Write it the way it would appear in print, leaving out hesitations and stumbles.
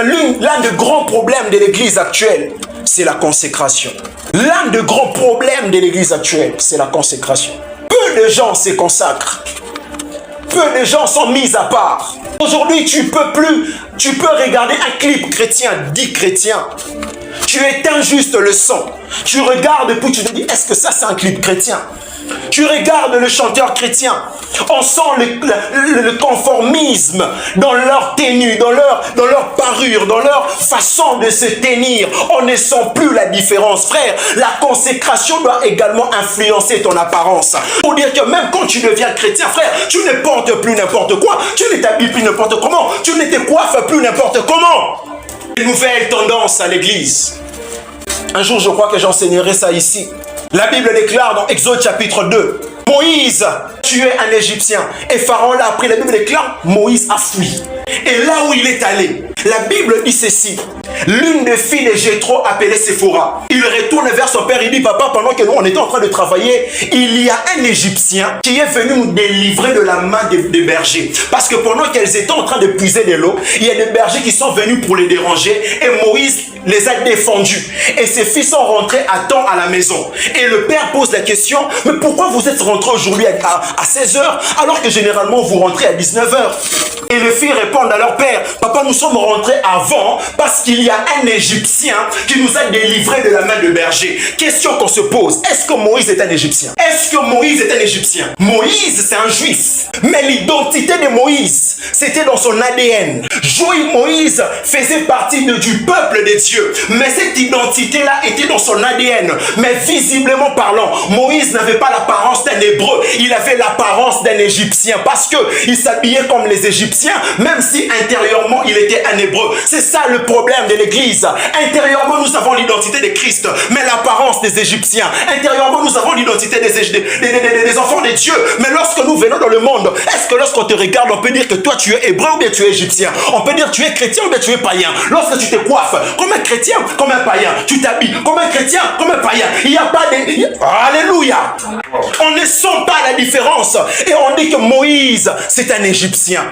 l'un des grands problèmes de l'église actuelle, c'est la consécration. L'un des grands problèmes de l'église actuelle, c'est la consécration. Peu de gens se consacrent. Peu de gens sont mis à part. Aujourd'hui, tu peux regarder un clip chrétien, dit chrétien. Tu éteins juste le son. Tu regardes et puis tu te dis, est-ce que ça c'est un clip chrétien? Tu regardes le chanteur chrétien, on sent le conformisme dans leur tenue, dans leur parure, dans leur façon de se tenir. On ne sent plus la différence. Frère, la consécration doit également influencer ton apparence. Pour dire que même quand tu deviens chrétien, frère, tu ne portes plus n'importe quoi, tu ne t'habilles plus n'importe comment, tu ne te coiffes plus n'importe comment. Une nouvelle tendance à l'église. Un jour, je crois que j'enseignerai ça ici. La Bible déclare dans Exode chapitre 2, Moïse tuait un Égyptien et Pharaon l'a appris. La Bible déclare, Moïse a fui. Et là où il est allé, la Bible dit ceci. L'une des filles de Jéthro appelée Séphora. Il retourne vers son père, il dit, papa, pendant que nous on était en train de travailler, il y a un Égyptien qui est venu nous délivrer de la main des bergers. Parce que pendant qu'elles étaient en train de puiser de l'eau, il y a des bergers qui sont venus pour les déranger et Moïse les a défendus. Et ses fils sont rentrés à temps à la maison. Et le père pose la question, mais pourquoi vous êtes rentrés aujourd'hui à 16h alors que généralement vous rentrez à 19h? Et les filles répondent à leur père, papa, nous sommes rentrés avant parce qu'il y a un Égyptien qui nous a délivrés de la main de berger. Question qu'on se pose, est-ce que Moïse est un Égyptien? Est-ce que Moïse est un Égyptien? Moïse, c'est un juif. Mais l'identité de Moïse, c'était dans son ADN. Moïse faisait partie du peuple de Dieu. Mais cette identité-là était dans son ADN. Mais visiblement parlant, Moïse n'avait pas l'apparence d'un Hébreu. Il avait l'apparence d'un Égyptien parce qu'il s'habillait comme les Égyptiens, même si intérieurement il était un Hébreu. C'est ça le problème de l'église. Intérieurement nous avons l'identité de Christ, mais l'apparence des Égyptiens. Intérieurement nous avons l'identité des enfants de Dieu. Mais lorsque nous venons dans le monde, est-ce que lorsqu'on te regarde, on peut dire que toi tu es hébreu ou bien tu es égyptien? On peut dire que tu es chrétien ou bien tu es païen. Lorsque tu te coiffes comme un chrétien, comme un païen, tu t'habilles comme un chrétien, comme un païen. Il n'y a pas de... Alléluia! On ne sent pas la différence. Et on dit que Moïse, c'est un Égyptien.